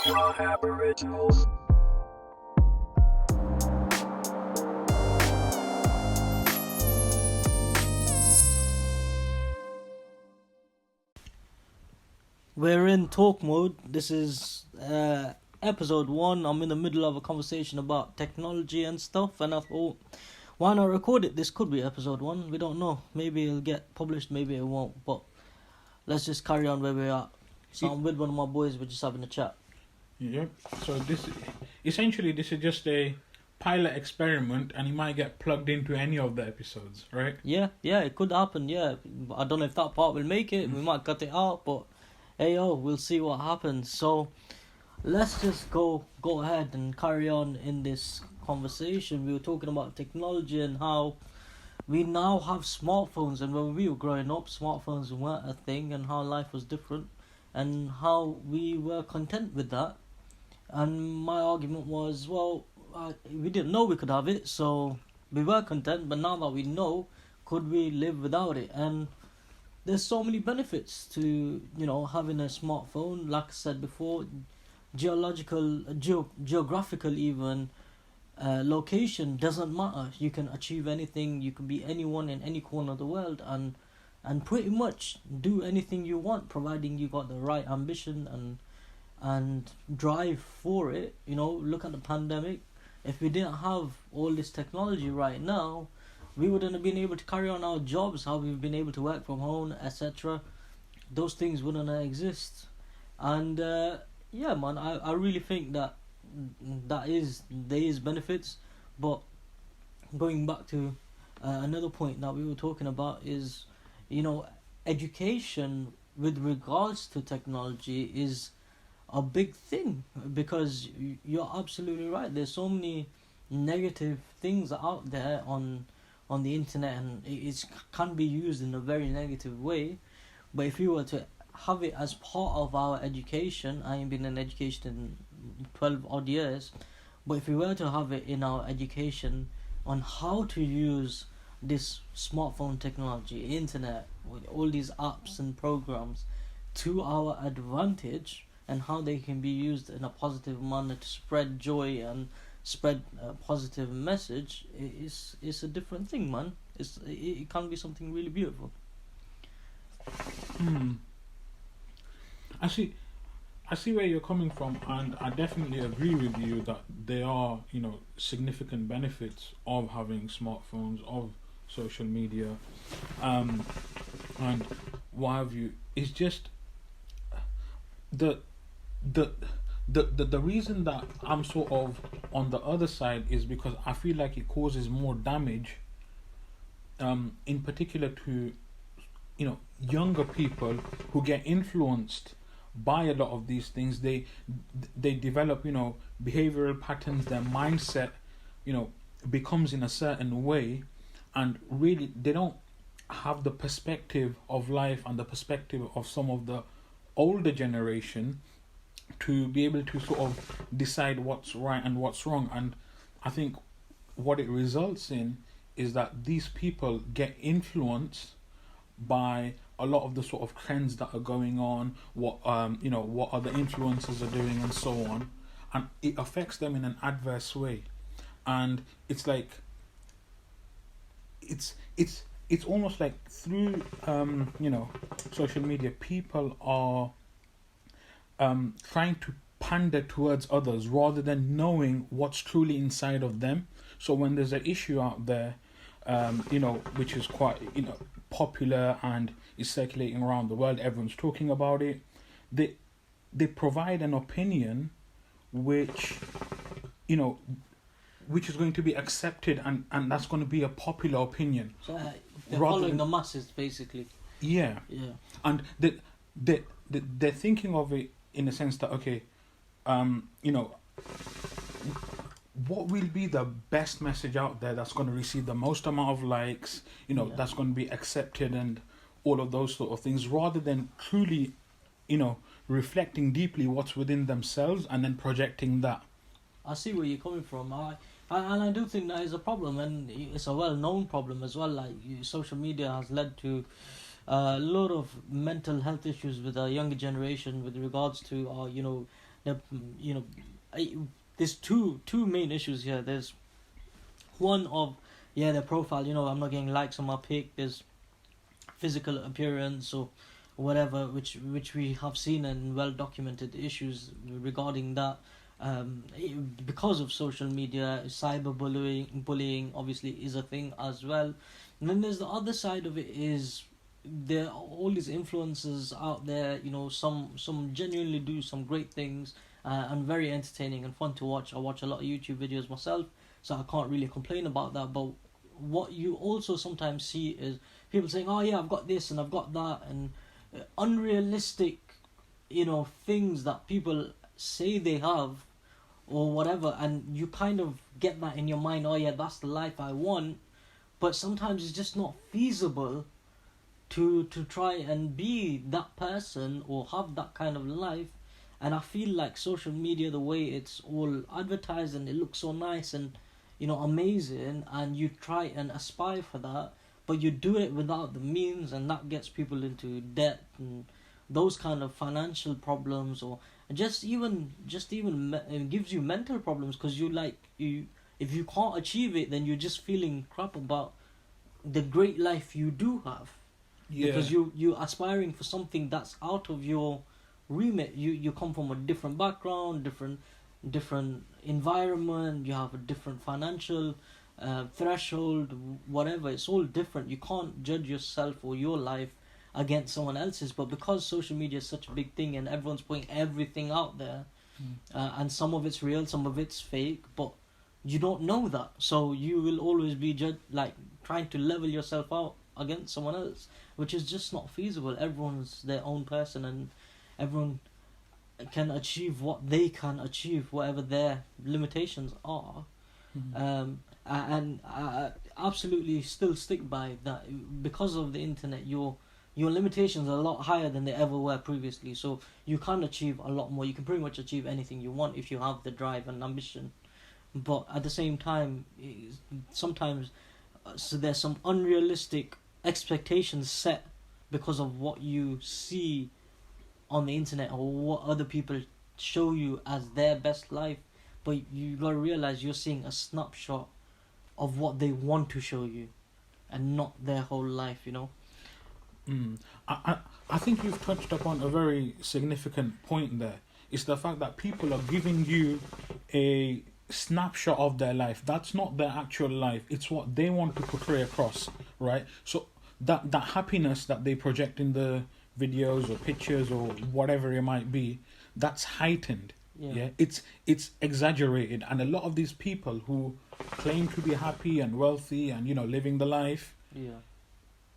Aboriginals. We're in talk mode. This is episode 1. I'm in the middle of a conversation about technology and stuff, and I thought, why not record it? This could be episode 1. We don't know. Maybe it'll get published, maybe it won't. But let's just carry on where we are. So I'm with one of my boys. We're just having a chat. Yeah. So this is just a pilot experiment, and he might get plugged into any of the episodes, right? Yeah, it could happen. Yeah, I don't know if that part will make it. We might cut it out, but hey, we'll see what happens. So let's just go ahead and carry on in this conversation. We were talking about technology and how we now have smartphones, and when we were growing up, smartphones weren't a thing, and how life was different, and how we were content with that. And my argument was, well, we didn't know we could have it, so we were content, but now that we know, could we live without it? And there's so many benefits to, having a smartphone. Like I said before, geographical even, location doesn't matter. You can achieve anything. You can be anyone in any corner of the world, and pretty much do anything you want, providing you got the right ambition and drive for it. Look at the pandemic. If we didn't have all this technology right now, we wouldn't have been able to carry on our jobs, how we've been able to work from home, etc. Those things wouldn't exist. And yeah, man, I really think that there is benefits. But going back to another point that we were talking about is, education with regards to technology is a big thing, because you're absolutely right. There's so many negative things out there on the internet, and it can be used in a very negative way. But if you were to have it as part of our education, I ain't been in education in 12 odd years, but if we were to have it in our education on how to use this smartphone technology, internet, with all these apps and programs to our advantage, and how they can be used in a positive manner to spread joy and spread a positive message, it's a different thing, man. It can be something really beautiful. I see where you're coming from, and I definitely agree with you that there are, significant benefits of having smartphones, of social media, and what have you. It's just the reason that I'm sort of on the other side is because I feel like it causes more damage, in particular to, younger people who get influenced by a lot of these things. They develop, behavioral patterns. Their mindset, becomes in a certain way, and really they don't have the perspective of life and the perspective of some of the older generation to be able to sort of decide what's right and what's wrong. And I think what it results in is that these people get influenced by a lot of the sort of trends that are going on, what other influencers are doing, and so on, and it affects them in an adverse way. And it's like it's almost like through social media, people are trying to pander towards others rather than knowing what's truly inside of them. So when there's an issue out there, which is quite, popular and is circulating around the world, everyone's talking about it, they provide an opinion which is going to be accepted, and that's going to be a popular opinion. So they're following the masses, basically. Yeah. And they're thinking of it in a sense that, okay, what will be the best message out there that's going to receive the most amount of likes, that's going to be accepted, and all of those sort of things, rather than truly, reflecting deeply what's within themselves and then projecting that. I see where you're coming from. I do think that is a problem, and it's a well-known problem as well. Like, social media has led to a lot of mental health issues with our younger generation with regards to you know, there's two main issues here. There's one of, yeah, their profile. I'm not getting likes on my pic. There's physical appearance or whatever, which we have seen and well documented issues regarding that. Because of social media, bullying obviously is a thing as well. And then there's the other side of it is there are all these influencers out there. Some genuinely do some great things, and very entertaining and fun to watch. I watch a lot of YouTube videos myself, so I can't really complain about that. But what you also sometimes see is people saying, "Oh yeah, I've got this and I've got that," and unrealistic, things that people say they have or whatever, and you kind of get that in your mind. Oh yeah, that's the life I want, but sometimes it's just not feasible to try and be that person or have that kind of life. And I feel like social media, the way it's all advertised and it looks so nice and amazing, and you try and aspire for that, but you do it without the means, and that gets people into debt and those kind of financial problems, or just even it gives you mental problems, because if you can't achieve it, then you're just feeling crap about the great life you do have. Yeah. Because you're aspiring for something that's out of your remit. You come from a different background, different environment, you have a different financial threshold, whatever. It's all different. You can't judge yourself or your life against someone else's. But because social media is such a big thing and everyone's putting everything out there, and some of it's real, some of it's fake, but you don't know that, so you will always be trying to level yourself out against someone else, which is just not feasible. Everyone's their own person, and everyone can achieve what they can achieve, whatever their limitations are. And I absolutely still stick by that. Because of the internet, your limitations are a lot higher than they ever were previously, so you can achieve a lot more. You can pretty much achieve anything you want if you have the drive and ambition. But at the same time, sometimes so there's some unrealistic expectations set because of what you see on the internet or what other people show you as their best life. But you gotta realize you're seeing a snapshot of what they want to show you, and not their whole life. I think you've touched upon a very significant point there. It's the fact that people are giving you a snapshot of their life. That's not their actual life. It's what they want to portray across, right? So that happiness that they project in the videos or pictures or whatever it might be, that's heightened. Yeah. It's exaggerated, and a lot of these people who claim to be happy and wealthy and living the life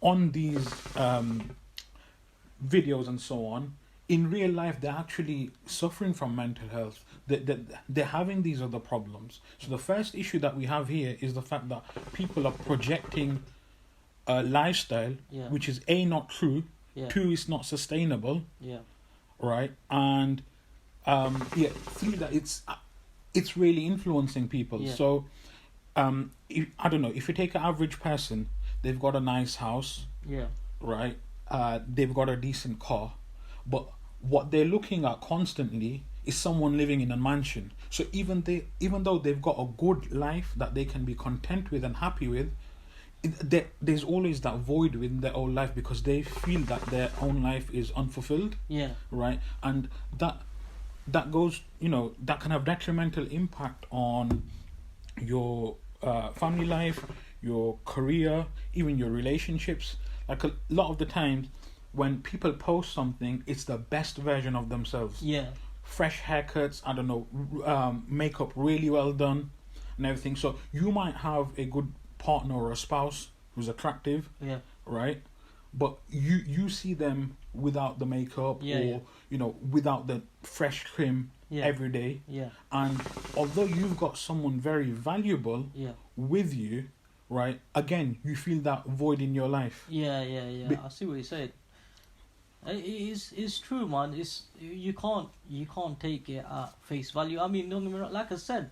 on these videos and so on, in real life they're actually suffering from mental health. They're having these other problems. So the first issue that we have here is the fact that people are projecting a lifestyle which is A, not true, two, is not sustainable, right, and three, that it's really influencing people. So I don't know, if you take an average person, they've got a nice house, right, they've got a decent car, but what they're looking at constantly is someone living in a mansion. So even though they've got a good life that they can be content with and happy with, there's always that void within their own life, because they feel that their own life is unfulfilled, right, and that goes, that can have detrimental impact on your family life, your career, even your relationships. Like a lot of the times when people post something, it's the best version of themselves. Fresh haircuts, I don't know, makeup really well done and everything. So you might have a good partner or a spouse who's attractive, right, but you see them without the makeup, or without the fresh trim every day, and although you've got someone very valuable with you, right, again you feel that void in your life. I see what you said. It's true, man. You can't take it at face value. I mean, don't get me wrong, like I said,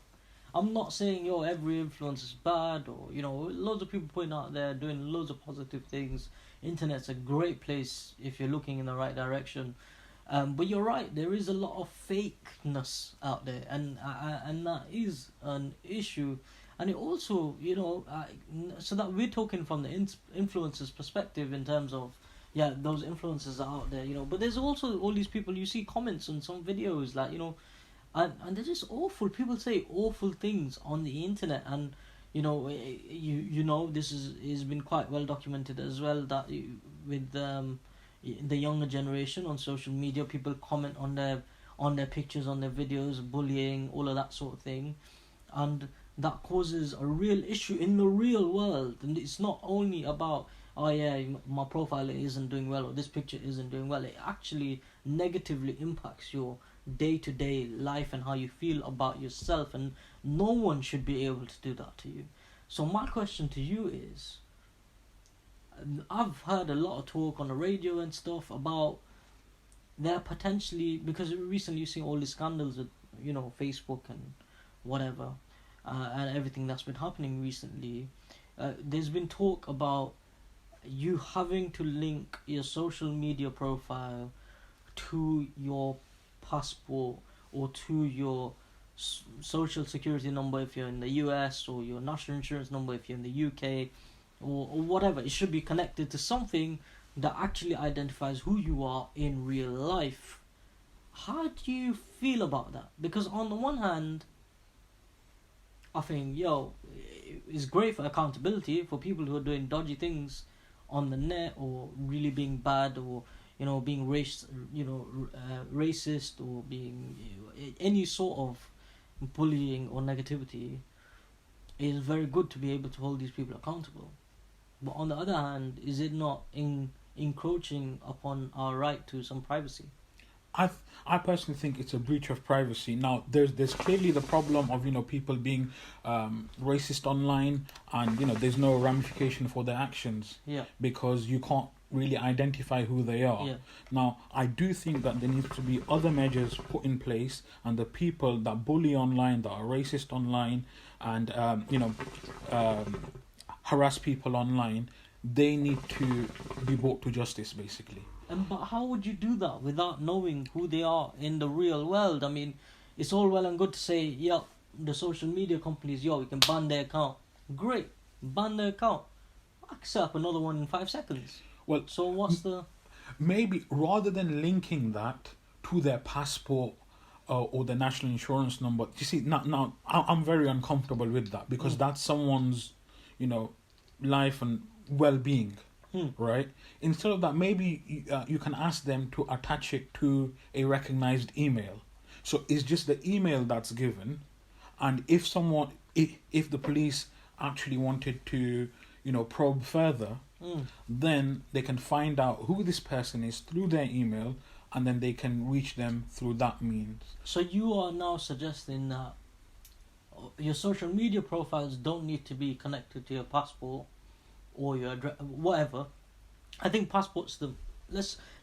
I'm not saying every influence is bad, or loads of people putting out there doing loads of positive things. Internet's a great place if you're looking in the right direction. But you're right. There is a lot of fakeness out there, and that is an issue. And it also, so that we're talking from the influencers' perspective in terms of, yeah, those influencers are out there, But there's also all these people, you see comments on some videos, like, and they're just awful. People say awful things on the internet, and this is been quite well documented as well, that with the younger generation on social media, people comment on their pictures, on their videos, bullying, all of that sort of thing, and that causes a real issue in the real world. And it's not only about, oh yeah, my profile isn't doing well, or this picture isn't doing well. It actually negatively impacts your day-to-day life and how you feel about yourself, and no one should be able to do that to you. So my question to you is, I've heard a lot of talk on the radio and stuff about there potentially, because recently you see all these scandals with Facebook and whatever, and everything that's been happening recently. There's been talk about you having to link your social media profile to your passport, or to your social security number if you're in the US, or your national insurance number if you're in the UK, or whatever. It should be connected to something that actually identifies who you are in real life. How do you feel about that? Because on the one hand, I think, it's great for accountability for people who are doing dodgy things on the net, or really being bad, or being racist, or being any sort of bullying or negativity. It is very good to be able to hold these people accountable. But on the other hand, is it not encroaching upon our right to some privacy? I personally think it's a breach of privacy. Now, there's clearly the problem of people being racist online, and there's no ramification for their actions. Yeah. Because you can't really identify who they are. Yeah. Now, I do think that there needs to be other measures put in place, and the people that bully online, that are racist online, and harass people online, they need to be brought to justice, basically. But how would you do that without knowing who they are in the real world? I mean, it's all well and good to say, the social media companies, we can ban their account. Great, ban their account. I can set up another one in 5 seconds. Well, so what's the... Maybe rather than linking that to their passport or the national insurance number, you see, now I'm very uncomfortable with that, because that's someone's, life and well-being. Right? Instead of that, maybe you can ask them to attach it to a recognized email. So it's just the email that's given, and if the police actually wanted to, probe further, then they can find out who this person is through their email, and then they can reach them through that means. So you are now suggesting that your social media profiles don't need to be connected to your passport or your address, whatever. I think passport's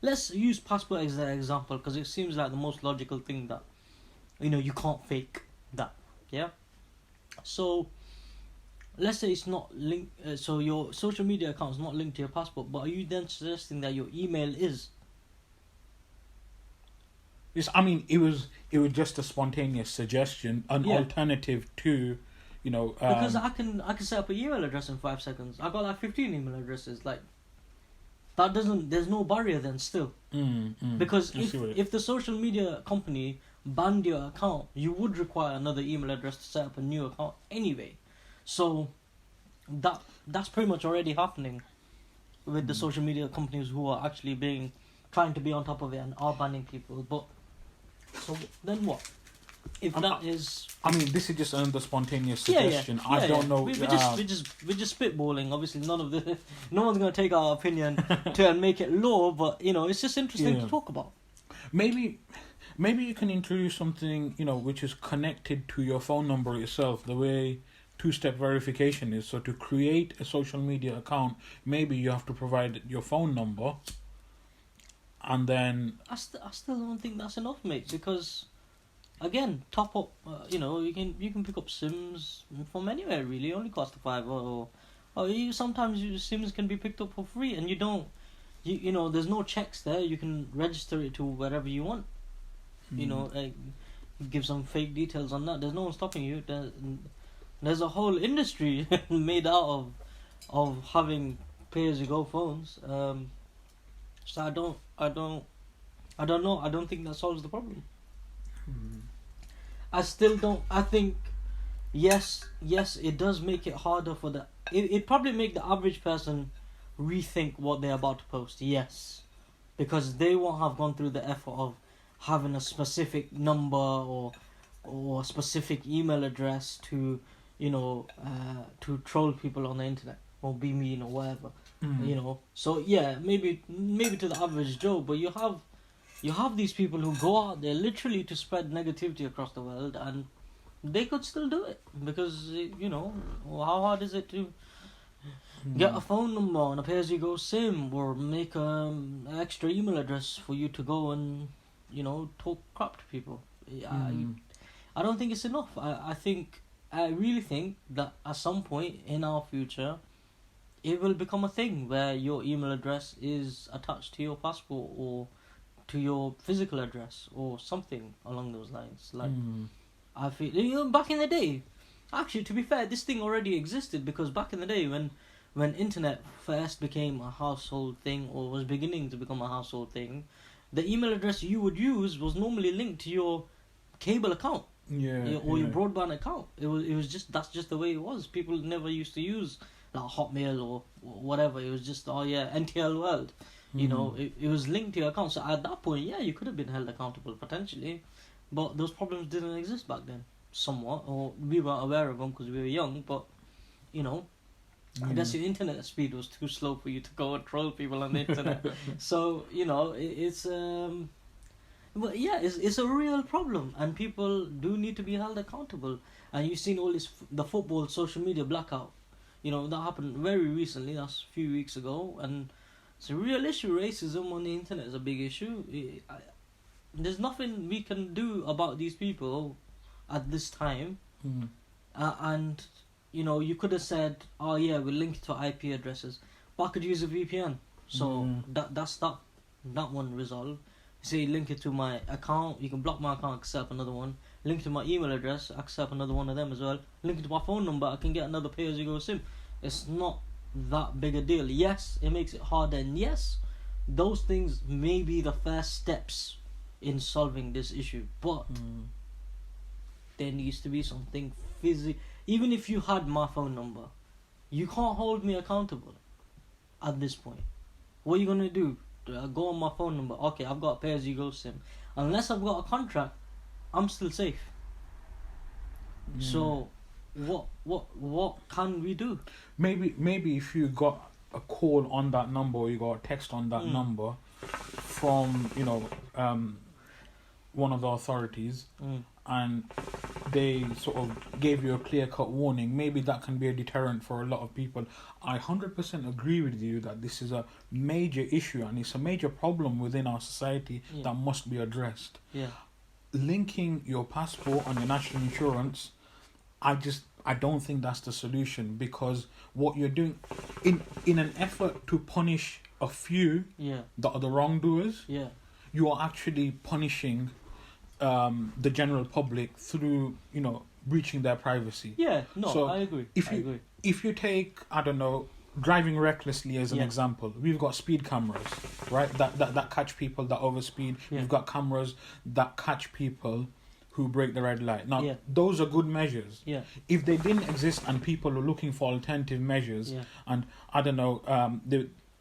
let's use passport as an example, because it seems like the most logical thing that you can't fake that. Yeah. So let's say it's not linked. So your social media account is not linked to your passport, but are you then suggesting that your email is? Yes, I mean it was just a spontaneous suggestion, an alternative to. Because I can set up an email address in 5 seconds. I got like 15 email addresses. Like, that doesn't. There's no barrier then still. Because if the social media company banned your account, you would require another email address to set up a new account anyway. So that's pretty much already happening with the social media companies who are actually trying to be on top of it and are banning people. But so then what? If that is, I mean, this is just another spontaneous suggestion. I don't know. We're just spitballing. Obviously, no one's gonna take our opinion and make it law. But it's just interesting to talk about. Maybe you can introduce something which is connected to your phone number itself. The way two-step verification is. So to create a social media account, maybe you have to provide your phone number, and then I still don't think that's enough, mate. Because again, top up. You can pick up Sims from anywhere really. It only costs $5 or sometimes your Sims can be picked up for free, and you don't you know, there's no checks there. You can register it to wherever you want. You know, give some fake details on that. There's no one stopping you. There's a whole industry made out of having pay-as-you-go phones. So I don't know. I don't think that solves the problem. I still don't. I think yes, it does make it harder for the. It probably make the average person rethink what they're about to post. Yes, because they won't have gone through the effort of having a specific number or a specific email address to, you know, to troll people on the internet or be mean or whatever. You know, so yeah, maybe to the average Joe, but you have these people who go out there literally to spread negativity across the world, and they could still do it because, you know, how hard is it to get a phone number on a pay-as-you-go SIM or make an extra email address for you to go and, you know, talk crap to people? I don't think it's enough. I really think that at some point in our future, it will become a thing where your email address is attached to your passport or to your physical address or something along those lines. Like, I feel, you know, back in the day, actually, to be fair, this thing already existed, because back in the day when internet first became a household thing or was beginning to become a household thing, the email address you would use was normally linked to your cable account. Or your broadband account. It was just, that's just the way it was. People never used to use like Hotmail or whatever. It was just NTL World. You know, it was linked to your account. So at that point, yeah, you could have been held accountable potentially, but those problems didn't exist back then. Somewhat, or we weren't aware of them because we were young. But you know, I guess the internet speed was too slow for you to go and troll people on the internet. So you know, but yeah, it's a real problem, and people do need to be held accountable. And you've seen all this, the football social media blackout. You know, that happened very recently. That's a few weeks ago, and it's a real issue. Racism on the internet is a big issue. There's nothing we can do about these people at this time. And you know, you could have said, "Oh yeah, we'll link it to IP addresses," but I could use a VPN. So that's that one resolved. Say link it to my account, you can block my account, accept another one. Link to my email address, accept another one of them as well. Link it to my phone number, I can get another pay-as-you-go SIM. It's not that big a deal. Yes, it makes it harder, and yes, those things may be the first steps in solving this issue, but there needs to be something physical. Even if you had my phone number, you can't hold me accountable at this point. What are you going to do? Go on my phone number. Okay, I've got a pay-as-you-go SIM. Unless I've got a contract, I'm still safe. So, what can we do? Maybe if you got a call on that number, or you got a text on that number from, you know, one of the authorities, and they sort of gave you a clear-cut warning, maybe that can be a deterrent for a lot of people. I 100% agree with you that this is a major issue, and it's a major problem within our society that must be addressed. Linking your passport and your national insurance, I don't think that's the solution, because what you're doing in an effort to punish a few that are the wrongdoers, you are actually punishing the general public through, you know, breaching their privacy. So I agree. If you take, I don't know, driving recklessly as an example, we've got speed cameras, right? That catch people that overspeed. We've got cameras that catch people who break the red light. Now, those are good measures. If they didn't exist and people are looking for alternative measures, and I don't know,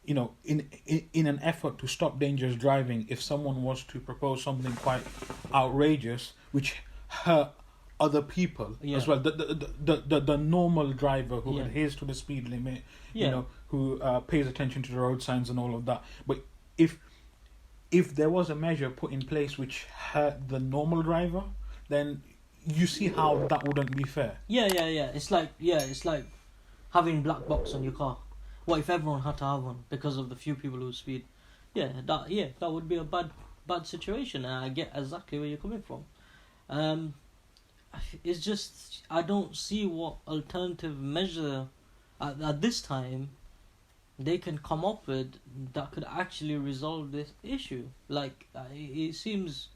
you know, in an effort to stop dangerous driving, if someone was to propose something quite outrageous, which hurt other people as well, the normal driver who adheres to the speed limit, you know, who pays attention to the road signs and all of that. But if there was a measure put in place which hurt the normal driver, then you see how that wouldn't be fair. It's like having black box on your car. What if everyone had to have one because of the few people who speed? That would be a bad situation, and I get exactly where you're coming from. It's just, I don't see what alternative measure at this time they can come up with that could actually resolve this issue. Like it seems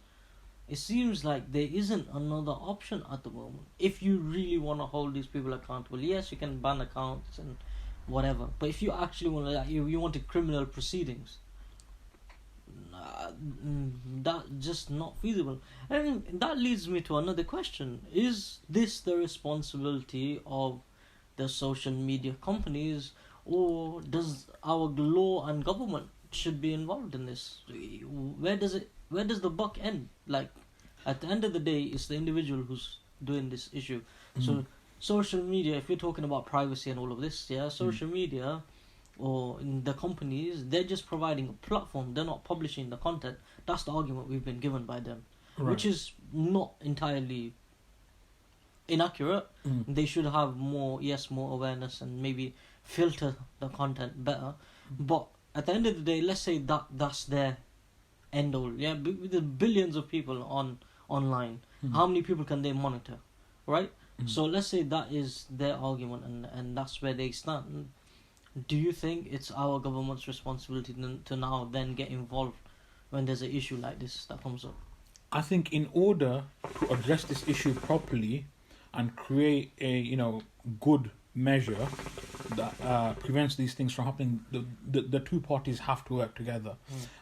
like there isn't another option at the moment. If you really want to hold these people accountable, yes, you can ban accounts and whatever. But if you actually want to, like, you wanted criminal proceedings, that just not feasible. And that leads me to another question: is this the responsibility of the social media companies, or does our law and government should be involved in this? Where does the buck end? Like, at the end of the day, it's the individual who's doing this issue. So social media, if you're talking about privacy and all of this, yeah, social media or in the companies, they're just providing a platform. They're not publishing the content. That's the argument we've been given by them, which is not entirely inaccurate. They should have more awareness and maybe filter the content better. But at the end of the day, let's say that's their end all. Yeah, with the billions of people online, how many people can they monitor, right? So let's say that is their argument, and that's where they stand. Do you think it's our government's responsibility to now then get involved when there's an issue like this that comes up? I think in order to address this issue properly and create a good measure that prevents these things from happening, the two parties have to work together.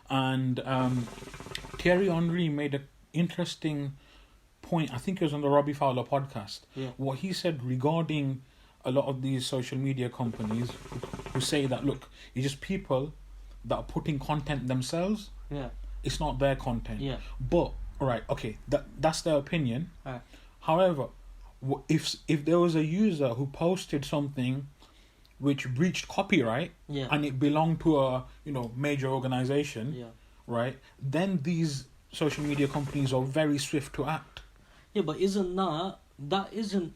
And Thierry Henry made an interesting point. I think it was on the Robbie Fowler podcast. What he said regarding a lot of these social media companies who say that, look, it's just people that are putting content themselves. It's not their content. But alright, okay, that's their opinion. However, if there was a user who posted something which breached copyright and it belonged to a major organization, right, then these social media companies are very swift to act. But that isn't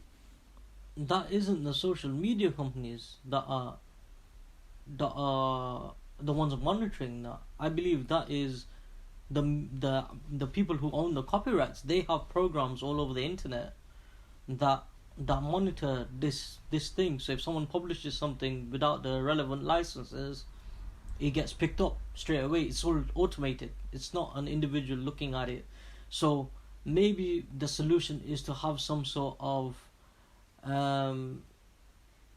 the social media companies that are the ones monitoring that. I believe that is the people who own the copyrights. They have programs all over the internet that monitor this thing. So if someone publishes something without the relevant licenses, it gets picked up straight away. It's all automated. It's not an individual looking at it. So maybe the solution is to have some sort of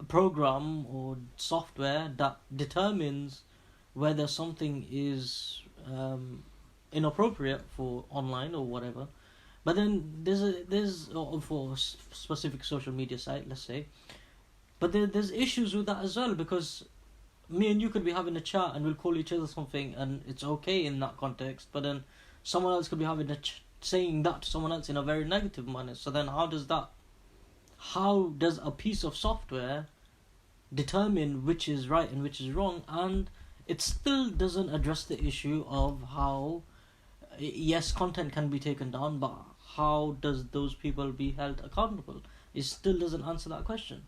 program or software that determines whether something is inappropriate for online or whatever. But then there's for a specific social media site, let's say. But there's issues with that as well, because me and you could be having a chat and we'll call each other something and it's okay in that context. But then someone else could be having saying that to someone else in a very negative manner. So then how does a piece of software determine which is right and which is wrong? And it still doesn't address the issue of how, yes, content can be taken down, but how does those people be held accountable? It still doesn't answer that question.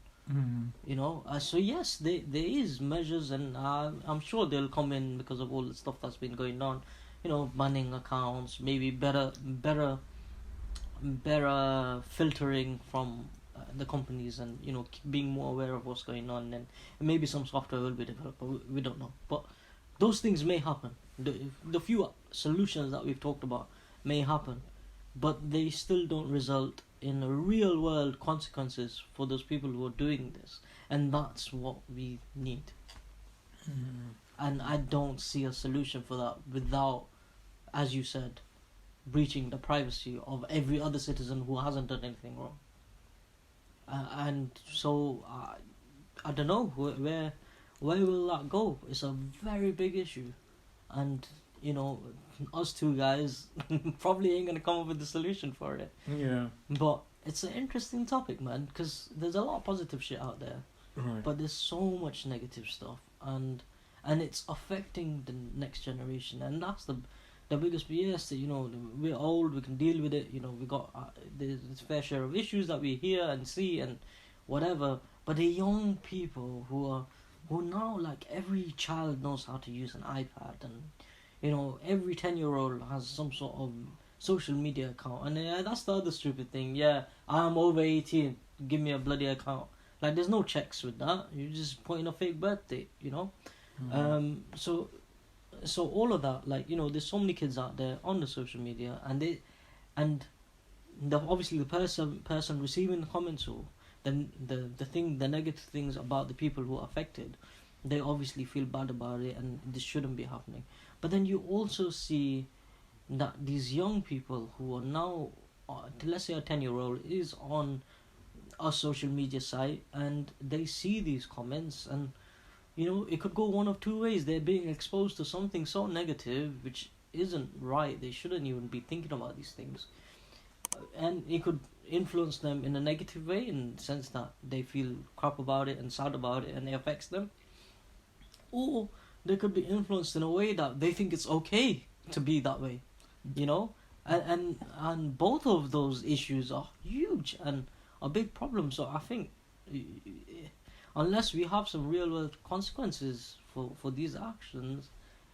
So yes, there is measures, and I'm sure they'll come in because of all the stuff that's been going on. Banning accounts, maybe better filtering from the companies, and being more aware of what's going on, and maybe some software will be developed, but we don't know. But those things may happen. The few solutions that we've talked about may happen, but they still don't result in real world consequences for those people who are doing this, and that's what we need. And I don't see a solution for that without, as you said, breaching the privacy of every other citizen who hasn't done anything wrong. And so I don't know where will that go. It's a very big issue, and us two guys probably ain't gonna come up with the solution for it. But it's an interesting topic, man, because there's a lot of positive shit out there, but there's so much negative stuff, and it's affecting the next generation, and that's the biggest BS. That we're old, we can deal with it. We got there's a fair share of issues that we hear and see and whatever. But the young people who now, like, every child knows how to use an iPad, and every 10-year-old has some sort of social media account, and that's the other stupid thing. I'm over 18, give me a bloody account. Like, there's no checks with that. You're just putting a fake birth date, So all of that, like, there's so many kids out there on the social media, and obviously the person receiving the comments, or then the negative things about the people who are affected, they obviously feel bad about it, and this shouldn't be happening. But then you also see that these young people who are now, let's say a 10-year-old is on a social media site, and they see these comments, and it could go one of two ways. They're being exposed to something so negative which isn't right. They shouldn't even be thinking about these things, and it could influence them in a negative way, in the sense that they feel crap about it and sad about it, and it affects them. Or they could be influenced in a way that they think it's okay to be that way, and both of those issues are huge and a big problem. So I think, unless we have some real world consequences for these actions,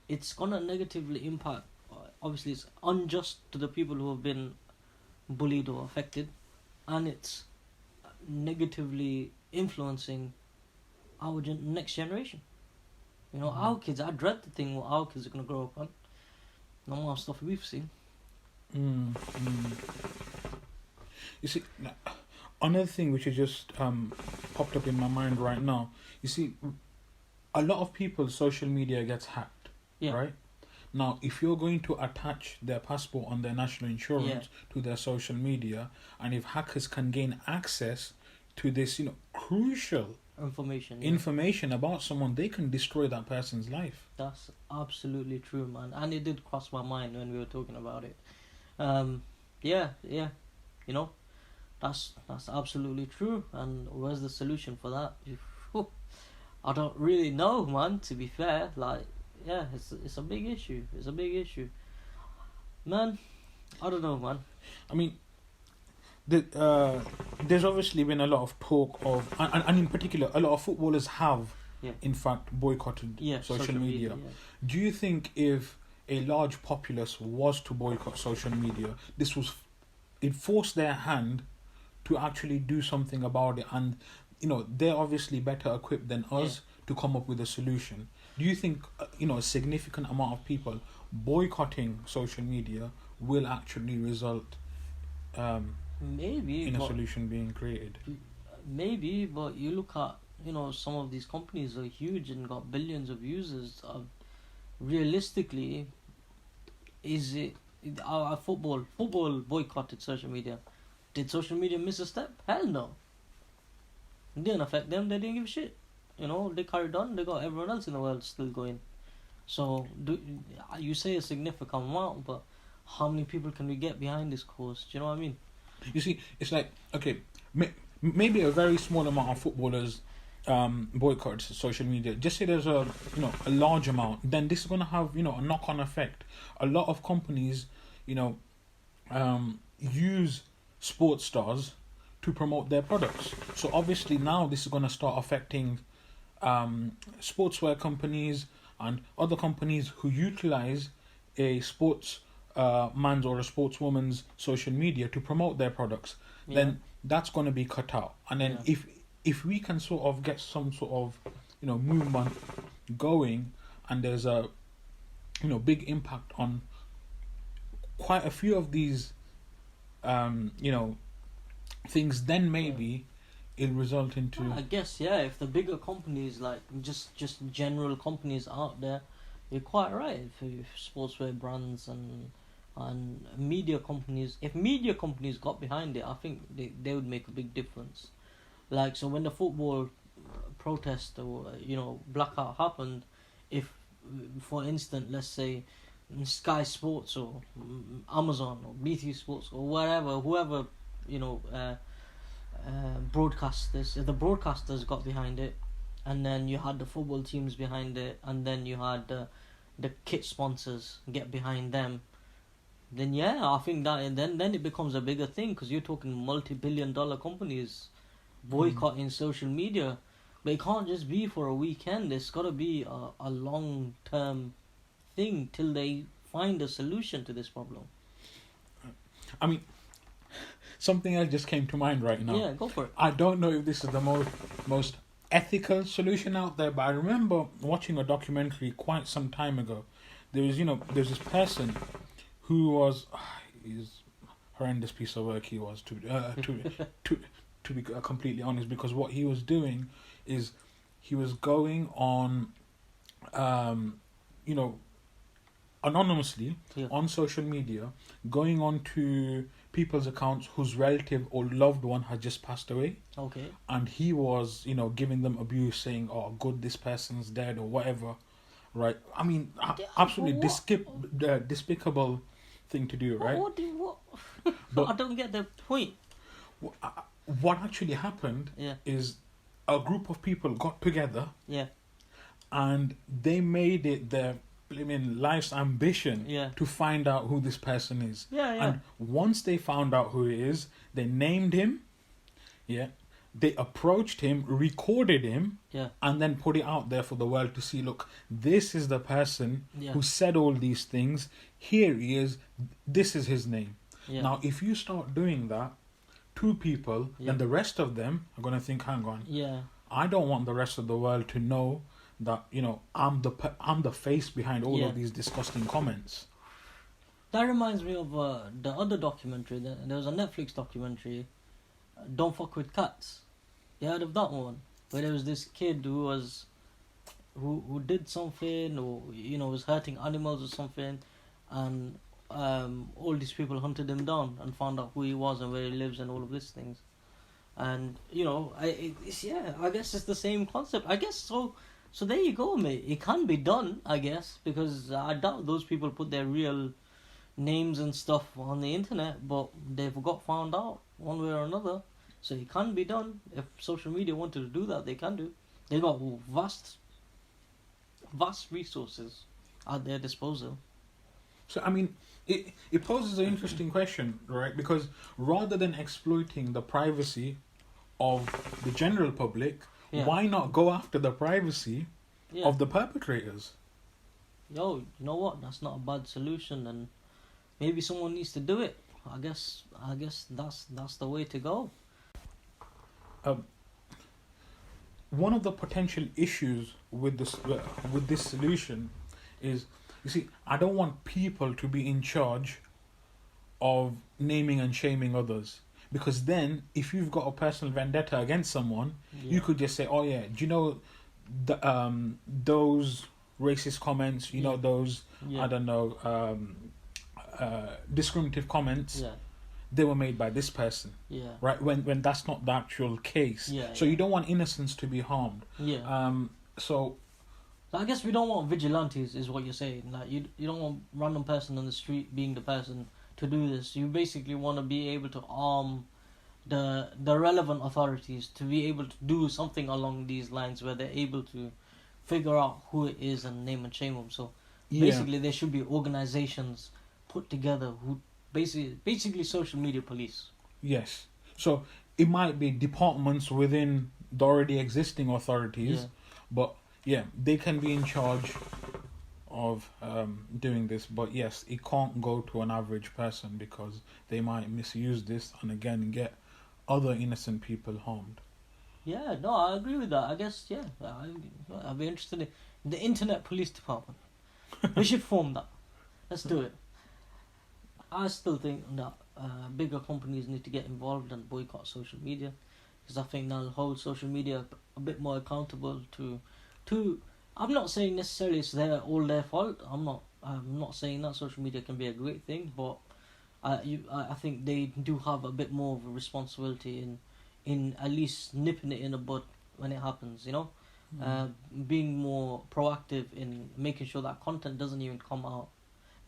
it's gonna negatively impact. Obviously, it's unjust to the people who have been bullied or affected, and it's negatively influencing our next generation. Our kids, I dread the thing what our kids are going to grow up on. No more stuff we've seen. You see, another thing which has just popped up in my mind right now, you see, a lot of people's social media gets hacked, right? Now, if you're going to attach their passport on their national insurance to their social media, and if hackers can gain access to this, crucial information about someone, they can destroy that person's life. That's absolutely true, man. And it did cross my mind when we were talking about it. That's absolutely true. And where's the solution for that? I don't really know, man, to be fair. It's a big issue. It's a big issue, man. I don't know, man. I mean, there's obviously been a lot of talk of, and in particular, a lot of footballers have, in fact, boycotted social media. Do you think if a large populace was to boycott social media, it forced their hand to actually do something about it? And they're obviously better equipped than us to come up with a solution. Do you think a significant amount of people boycotting social media will actually result maybe in a solution being created? Maybe, but you look at some of these companies are huge and got billions of users. Realistically, is it our football boycotted social media? Did social media miss a step? Hell no. It didn't affect them. They didn't give a shit. They carried on. They got everyone else in the world still going. So you say a significant amount, but how many people can we get behind this cause? Do you know what I mean? You see, it's like, okay, maybe a very small amount of footballers boycott social media. Just say there's a large amount, then this is going to have a knock-on effect. A lot of companies use sports stars to promote their products. So obviously now this is going to start affecting sportswear companies and other companies who utilize a sports man's or a sportswoman's social media to promote their products. Then that's going to be cut out. And then if we can sort of get some sort of movement going, and there's a big impact on quite a few of these things, then maybe it'll result into, I guess, if the bigger companies, like just general companies out there, you're quite right. If sportswear brands and media companies, if media companies got behind it, I think they would make a big difference. Like, so when the football protest or blackout happened, if for instance, let's say Sky Sports or Amazon or BT Sports or whoever broadcasters, if the broadcasters got behind it, and then you had the football teams behind it, and then you had the kit sponsors get behind them, then I think that then it becomes a bigger thing, because you're talking multi-billion-dollar companies boycotting social media. But it can't just be for a weekend. It's got to be a long-term thing till they find a solution to this problem. I mean, something else just came to mind right now. Yeah, go for it. I don't know if this is the most ethical solution out there, but I remember watching a documentary quite some time ago. There's this person who was, he's horrendous piece of work he was to be completely honest, because what he was doing is he was going on, you know, anonymously on social media, going on to people's accounts whose relative or loved one had just passed away. Okay. And he was, giving them abuse, saying, "Oh, good, this person's dead," or whatever. Right? I mean, absolutely despicable thing to do, right? What? But I don't get the point. What actually happened is a group of people got together. Yeah. And they made it their life's ambition to find out who this person is. Yeah. And once they found out who he is, they named him. Yeah. They approached him, recorded him, and then put it out there for the world to see. Look, this is the person who said all these things. Here he is. This is his name. Yeah. Now, if you start doing that to people, then the rest of them are going to think, hang on. Yeah. I don't want the rest of the world to know that, I'm the face behind all of these disgusting comments. That reminds me of the other documentary. There was a Netflix documentary, Don't Fuck With Cats. You heard of that one? Where there was this kid who did something, or was hurting animals or something, and all these people hunted him down and found out who he was and where he lives and all of these things. And I guess it's the same concept. I guess so. So there you go, mate. It can be done, I guess, because I doubt those people put their real names and stuff on the internet, but they've got found out one way or another. So it can be done. If social media wanted to do that, they can do. They've got vast resources at their disposal. So, I mean, it poses an interesting question, right? Because rather than exploiting the privacy of the general public, why not go after the privacy of the perpetrators? Yo, you know what? That's not a bad solution, and maybe someone needs to do it. I guess that's the way to go. One of the potential issues with this solution is, you see, I don't want people to be in charge of naming and shaming others, because then if you've got a personal vendetta against someone, you could just say, "Oh yeah, do you know those racist comments? Those I don't know discriminative comments." Yeah. They were made by this person, right? When that's not the actual case. So you don't want innocents to be harmed. So I guess we don't want vigilantes, is what you're saying. Like you don't want random person on the street being the person to do this. You basically want to be able to arm the relevant authorities to be able to do something along these lines, where they're able to figure out who it is and name and shame them. So basically, there should be organizations put together who. Basically social media police. Yes. So it might be departments within the already existing authorities, but they can be in charge of doing this. But yes, it can't go to an average person, because they might misuse this and again get other innocent people harmed. Yeah, no, I agree with that. I guess, I'd be interested in the Internet Police Department. We should form that. Let's do it. I still think that bigger companies need to get involved and boycott social media, because I think that'll hold social media a bit more accountable to. I'm not saying necessarily it's all their fault. I'm not saying that social media can be a great thing, but I think they do have a bit more of a responsibility in at least nipping it in the bud when it happens. Being more proactive in making sure that content doesn't even come out.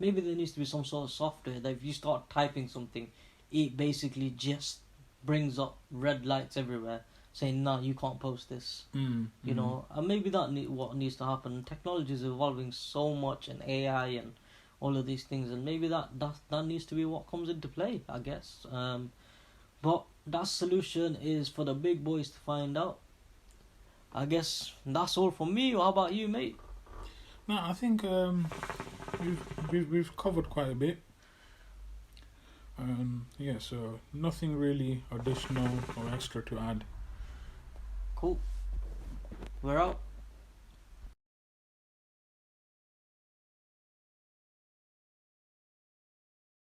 Maybe there needs to be some sort of software that if you start typing something, it basically just brings up red lights everywhere saying, "No, you can't post this." And maybe what needs to happen. Technology is evolving so much, and AI and all of these things, and maybe that needs to be what comes into play, I guess. But that solution is for the big boys to find out. I guess that's all from me. How about you, mate? No, I think we've covered quite a bit. So nothing really additional or extra to add. Cool. We're out.